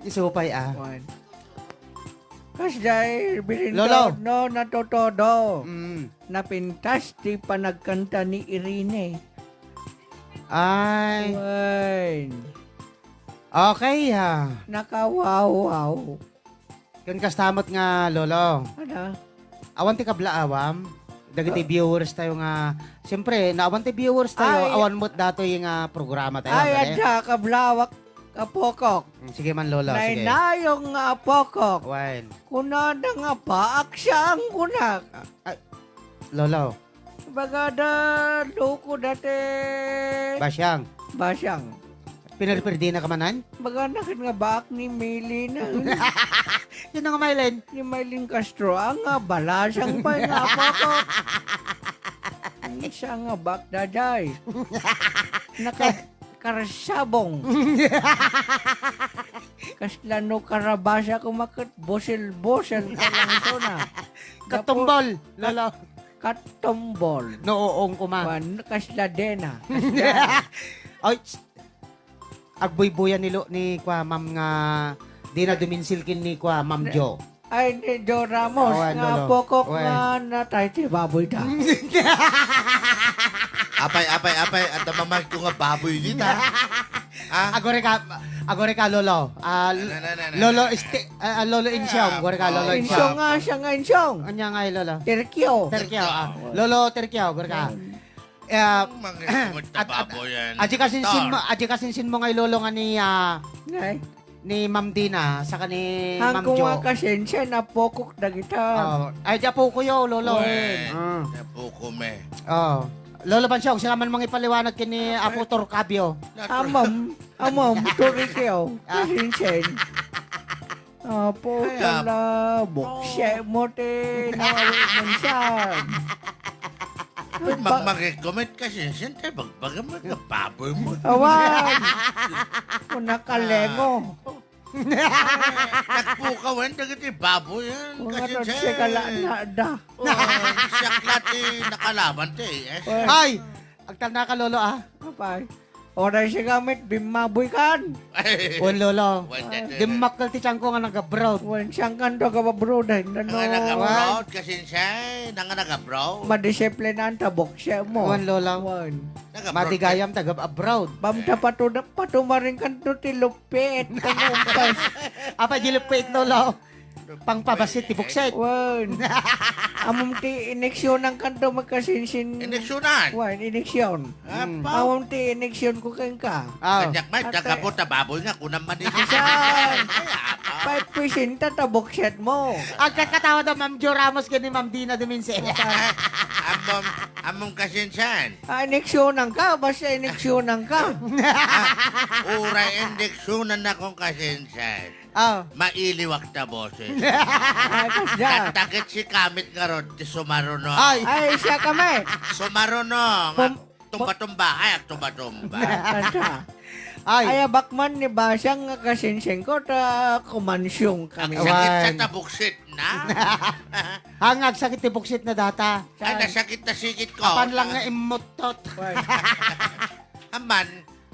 Isupay Wan. Kasday, Lolo. birinto, no, natutodo. Mm. Napintas, di pa nagkanta ni Irene. Ay, Wan. okay ha. Nakawawaw. Kan kastamot nga, Lolo. Ano? Awan ti kablaawam. Dagiti viewers tayo nga. Siyempre, naawan ti viewers tayo. Ay. Awan mo't dato yung programa tayo. Ay, Gani? adya, kablawak, kapokok. Sige man, Lolo. Sige. Nainayong nga pokok. Wan. Kuna na nga paak siya ang kunak. Lolo. Bagada, loko dati. Basyang. Basyang. Pinarpirdi na kamanan? Bagada nga baak ni Maylin. Yun na nga, Mylen. Ni Maylin Castro. Ang nga balasang pa nga pokok. Siya nga baak daday. Karsabong. Kaslano karabasa kumakit bosel-bosel ka lang ito na. Katumbol, Lolo. Katumbol. Nooong kuma. Wan kasladena. Ay, agboy-boyan ni kwa ma'am nga di na duminsilkin ni kwa ma'am Jo. Ay ni Jo Ramos Awan, nga lolo. pokok Awan. nga natay ti baboy da. Apay, at mamag ko nga baboy dito. Ah, Agore ka Lolo. Lolo Lolo Insyong, agore ka Lolo Insyong Insyong. nga siya nga insyong. Anya nga Lolo? Terkyo. Terkyaw. Lolo Terkyaw, agore ka. mga kumita baboy yan. Aji kasinsin mo ngay Lolo nga Ngay. ni Ma'am Dina sa ni Ma'am Hangko Jo. nga kasensya na pokok da kita. Ay, diya po ko yo, Lolo. Wen, Ah. napuko me. Oh. Lolo Bansyong, sila man mga ipaliwanag kini Apo Torcabio. Amam, turikyo. Kasensen. Apo, Ay, tala, bukse mo te, nawawit mo siya. Mag-recommend kasi, siyempre, bagbaga mo nga baboy mo. Awan! Kung nakalengo. Nagpukawan, dagiti baboy yan. Kung Kasi ano siya kala na da. siyaklat nakalaban te. Ay! Agtanda ka, Lolo, ah. Kapay. Oray siya gamit, bimaboy kan. O, Lolo. Dimakal ti tiyang ko nga nag-abroad. Wan siyang kanto ka pa bro dahil Nga ano. nag-abroad kasi siya, nga nag-abroad. Madisiplinan ta bukse mo. Wan, Lolo. Wan. Madigayam taga-abroad. Bamta patumaring kanto ti lupit. Kanumpas. Apa, jilip ko it, Lolo. Pangpabasit ti bukset. Wan. Amom ti ineksyon ng kanto magkasinsin. Ineksyonan. Wan, ineksyon. Apa? Amom ti ineksyon ko kang ka. Ah. Kanyak may, tagapot na baboy nga, kunang manigit. Saan? 5% ta bukset mo. Ang kakatawa daw, Ma'am Jo Ramos kini Ma'am Dina Duminse. Among kasinsan. Ineksyonan ka, basta ineksyonan ka. Ura indeksyonan na kong kasinsan. Ah. Mailiwak na boses. Ay, kasda. Katakit si Kamit nga ron, ti sumaruno. Ay. Ay, siya kami. Sumaruno. Nga, Pum- tumba-tumba. Ay, tumba-tumba. Kasda. Ay. Ay, bakman ni Basyang nga kasinsin ko, ta kumansyong Ang kami. sakit sa Awan. tabuksit na. Hangag sakit ti buksit na data. Ay, nasakit na sikit ko. Kapan lang nga imutot. Aman,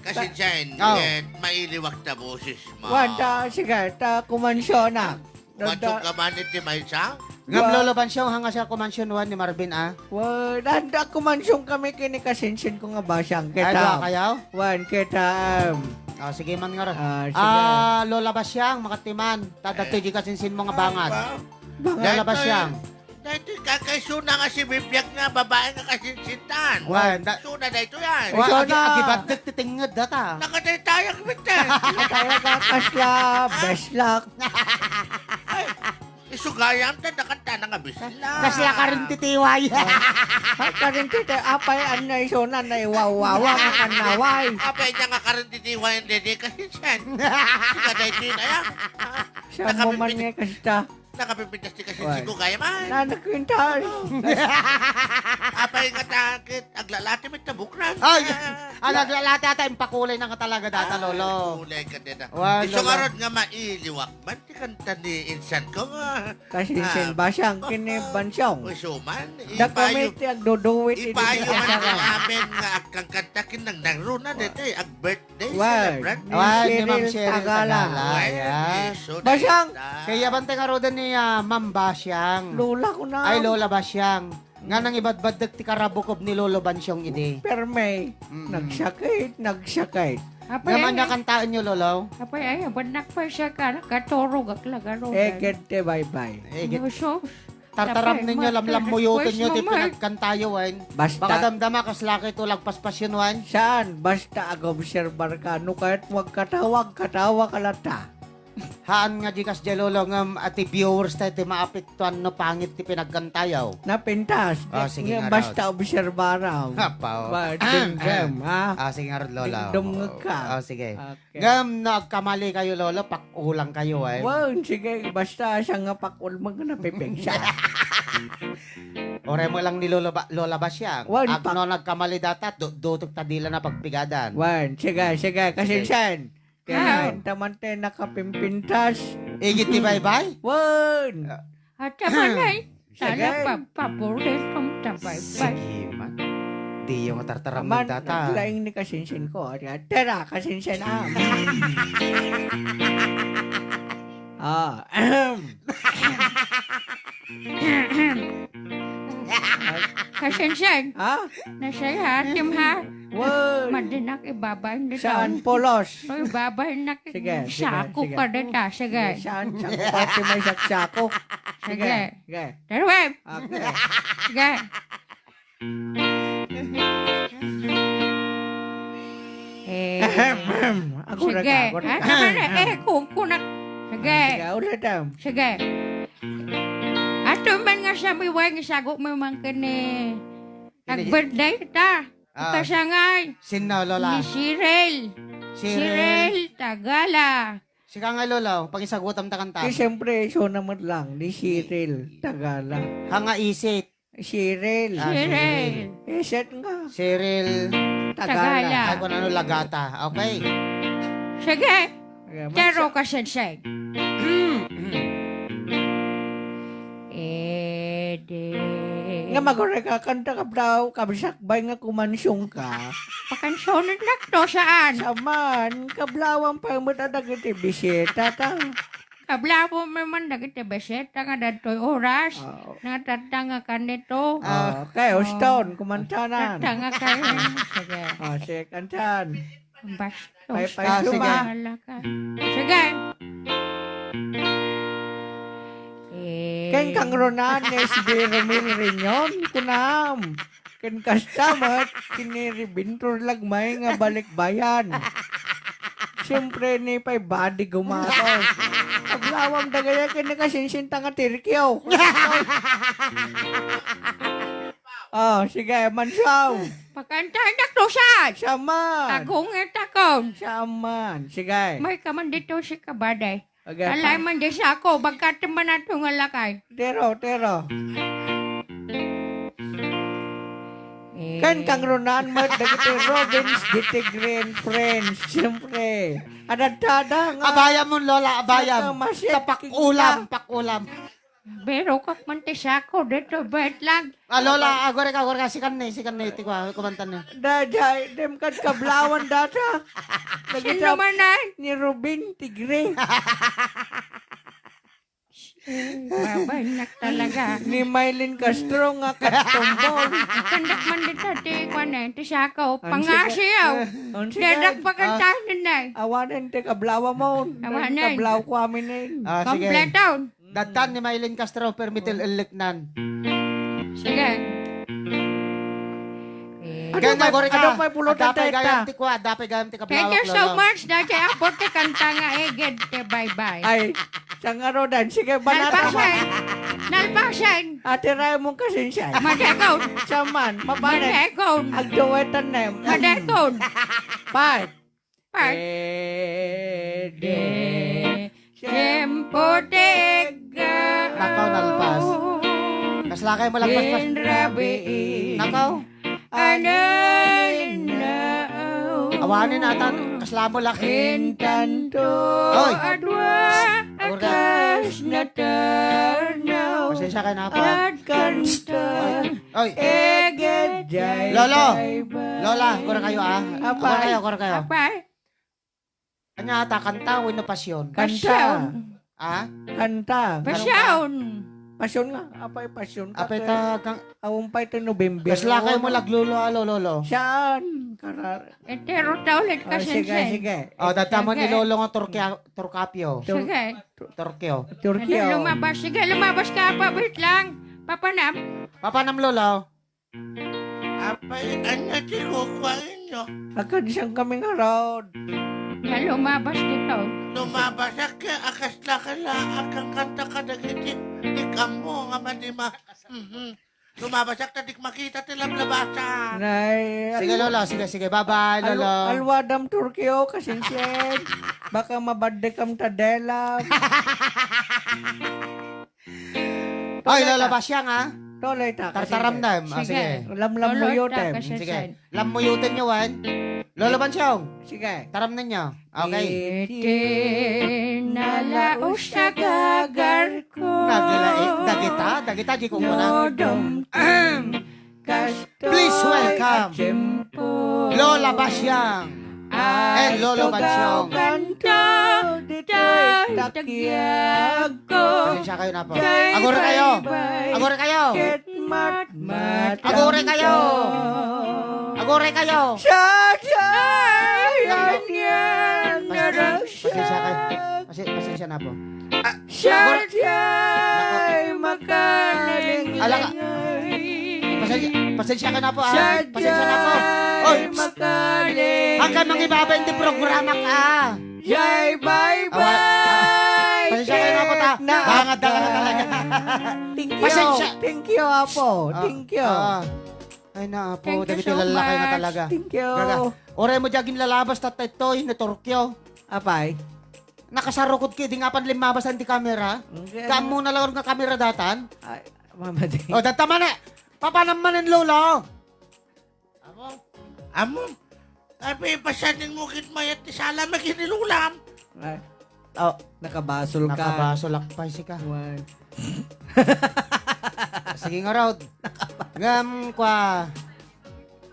kasi dyan, Oh. mailiwak na boses mo. Wan, ta, sige, ta kumansyon na. Matsong ka man iti may isang? Ngam Lolo Bansyong, hanga siya kumansyon ni Marvin, ah. Wan, handa kumansyong kami kini kasinsin ko nga Basyang. Ay, doa Kita. kayaw? Wan, kita. Oh, sige man nga ron. Sige. Lola Basyang, makatiman. Tadatoy di kasinsin mo nga bangat. Lola Dahil Basyang. Dahil kakaisuna nga si Bibyak nga babae nga kasinsintan. Wan, Suna na ito yan. Wa- Ikaw na. Agibat nagtitingad data. Nakatay tayo kumita. Kaya ka kasla, best luck. Isugayam ta nakanta na nga bisla. Kasla ka rin titiway. Ay, karin tita, apay anay sona na iwawawa nga kanaway. Apay niya nga karantitiwa yung dede kasinsan. Sika dahil din na yan. Siya mo man nga kasta. Nakapipintas ti kasi Why? sigo kaya man. Nanakwintas. Apay nga takit. Aglalati may tabukran. Ay, naglalata ata impakulay na ka talaga data, lolo. Kulay ka din. Wow, Iso lolo. nga ron nga mailiwak. Man, ti kanta ni insan ko nga. Kasinsin ba siyang kinibansyong? Uy, suman. Dakamit yung duduwit. Ipayo man ang amin nga kang kantakin ng naruna dito eh. Ag birthday Why? celebrant. Ay, ni Ma'am Cheryl Cheryl Tagala. Tagala. Ayan. Basyang. Kaya bante nga ro din ni Ma'am Basyang. Lola ko na. Ay, Lola Basyang. Nga nang ibadbadag ti karabukob ni Lolo Bansyong ide. Permay. Nagsakit. Apay Naman ay, nga kantaan nyo, Lolo. apay ay, banak pa siya ka, nakaturog ak lagaro. Egente bye-bye. Eh, So, tartaram Tapay, ninyo, lamlamuyutin nyo, ti Mark. pinagkantayo, wan. Basta. Baka damdama, kaslaki ito, lagpaspas yun, wan. Saan? Basta ag-observar ka. No kahit wag katawa ka lata. Haan nga di kas Lolo, nga ati viewers tayo, ti maapektuan no pangit ti pinagkantayaw. Napintas. Sige nga, Basta observaraw. Hapaw. Ba, dinggam, ha? Sige nga, Lola. Dingdong ka. Sige. Okay. Ngam, nagkamali kayo, Lolo, pakulang kayo, ay. Wow, sige, basta siya nga pakulmag na napipigsa. Ore mo lang ni Lola Basyang. Wan, Agno nagkamali data, dutok tadila na pagpigadan. Wan, sige, kasinsan. Kaya tamante nakapimpintas. Igit ti bye-bye? Wan! at naman ay, Sige. sana papaborit kong tabay-bay. Sige, man. Di yung tartaram Aman, ng data. naglaing ni kasinsin ko. Tara, kasinsin am. Ahem. Kasensen, Ha? nasaya atim ha, Wan! madinak ibabay na Saan daw. polos? No, ibabay na Sige, sako sige. ka dita, sige. Saan? Saan pati may saksako? Sige. Sige. Darwin, Okay. sige. Ako na Sige. ka. At naman ay, kung kunak. Sige. Sige, ulit am. Sige. Ato man nga sa miway nga sago mo man kani. Nag-birthday ta. Kasangay. Sino, Lola? Ni Cyril. Cyril Tagala. Sika nga, Lola, pag isagutam ta kanta. Siyempre, so naman lang, ni Cyril Tagala. Hanga isit. Cyril. Cyril. Iset nga. Cyril. Tagala. Ay, kung ano, lagata. Okay. Sige. Okay, Tero ka sensei. Ede. Nga magore ka, kanta ka daw, kabisakbay nga kumansyong ka. Pakansonan na to saan? Saman, kablawang pa matadag iti bisita ta. Kablabo mo man dagiti beseta nga datoy oras. Natatanga ka nito. Okay, Stone, kumantanan. Tatanga kayo. Sige. Sige, kantan. Bastos. Pay-pay sige. Bahala ka. Sige. Ken kang ronan, SB Romil Rinyon, kunam. Ken kastamat, kiniribintor lagmay nga balik bayan. Siyempre ni pa'y body gumato. Paglawang dagaya ken nakasinsinta nga tirkyaw. Sige, mansaw. Pakantahan na to saan? Saman. Agong etakon. Saman. Sige. May kaman dito si kabaday. Okay. Alay man di sa ako. Bagkat man na itong alakay. Tero. Kan kang ronan mo dagiti Robins diti Green Friends. Siyempre. Adadada nga. Abayam mo, Lola, abayam. Ano, masyet, Pakulam, pakulam. Pero kak man ti sa ako dito. Bet lang. Lola, agore ka, sikan na, iti ko, kumantan na. Dajay, dem kad kablawan data. Sino man na? Ni Robin Tigre. Babanyak talaga. Ni Mylene Castro nga katumbol. Kandak man dito. Ti ko na. Ti sa ako. Ang Pangasiyaw. Sige. Dadak pakantahan na. Awanan te kablawa mo. Awanan. Kablaw ko amin eh. Sige. Kompleto. Datan ni Mylene Castro, permitil eliknan. Sige. Kaya na, gore ka. Ano pa pulutan Dapay teta? gayam ti kwa, dapay gayam ti kablawak, Thank you so Lolo. much. Dati abot te kanta nga eged te bye-bye. Ay, sangarodan. Sige, banata mo. Nalpasan. Nalpasan. Ate Raya mong kasinsyan. Madekon. Saman, mapanan. Madekon. Agdawetan na. Madekon. Part. Part. De. Tempo tega nalpas. Kaslakay mo lagpas pas. Nakaw. Awanin atan. Kasla mo laki. Entanto Oy. adwa akas na tanaw Pasensya ka na po. at kanta Oy. eged jay Lolo. jay Lola, kura kayo ah. Apay. Kura kayo. Apay. Kanya ata kanta o ino pasyon. kanta Ah? kanta Pasyaon. pasyon nga apay pasyon ka Apay kay ta kang awampay ta November kaslakay mo laglulo lolo. saan karar Entero ta ulit ka sige sensen. sige Oh, dadaman ni Sige. lolo nga Turkapyo. Sige. Turkyo. Turkey Lumabas. Sige, lumabas ka pa. Wait lang. Papanam. Papanam lolo. Apay, anya ti kukuhain nyo. akan siyang kaming harod Nga lumabas dito. Lumabasak ka, akasla ka la, akang kanta ka dagiti. Ikam mo nga madima. Lumabasak ta, dik makita tilam labasan. nay Sige lolo, sige. Bye-bye lolo. alwadam Turkey kasinsin baka mabadde kam tadelam Oy, lolo basyang ah. tolay ta Tartaram na. Ah, sige. lamlam mo Lolo, yotem ta, kasi- Sige. Lamuyutin nyo, Wan. Lolo Bansyong, sige taram na nyo. Okay. Itinalaos sa gagar ko. Dagita, di ko muna. Nodom Please welcome Lola Basyang and Lolo Bansyong. Kanta takyag ko. Pasensya kayo na po. Agora kayo. Agora kayo. Agora kayo. Agora kayo. Pasensya kayo. Pasensya na po. Ala ka. Pasensya ka na po. Pasensya na po. Oy, hanggang mga ibaba hindi programa ka. Jai bye bye. Pasensya kayo na po ta. Bangad na talaga. Thank you. Pasensya. Thank you apo. Thank you. Ay na po, Thank you dagiti so lalaki na much. talaga. Thank you. Gaga. Oray mo jagin lalabas ta itoy na Turkyo. Apay. Nakasarukod ki di nga pan limabas ang di kamera. Kamo na lang nga kamera datan. Ay, mama di. O data man eh. Papanamanin lolo. Amo, apay, pasaning mo kit mayat ti sala maginilulam. Ay, Oh, nakabasol ka. nakabaso lakpay si ka. Wan. Sige nga raw. Ngam kwa.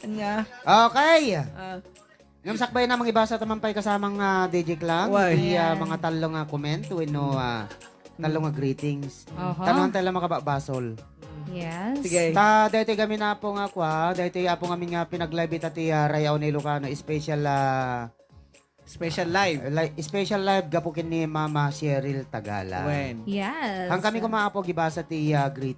Anya. Okay. Ah, Ngam sakbay na mga ibasa tamampay kasamang DJ Clang. Why? Di mga talong nga comment. Wino talong nga greetings. Oho. Tanuhan tayo lang makabasol. Yes. sige. Ta daytoy kami na po nga kwa, daytoy apo nga nga pinag-live iti Rayaw ni Lucano special Special live. special live gapo kin ni Mama Cheryl Tagala. When? Yes. Hang kami kumaapo gibasa ti greeting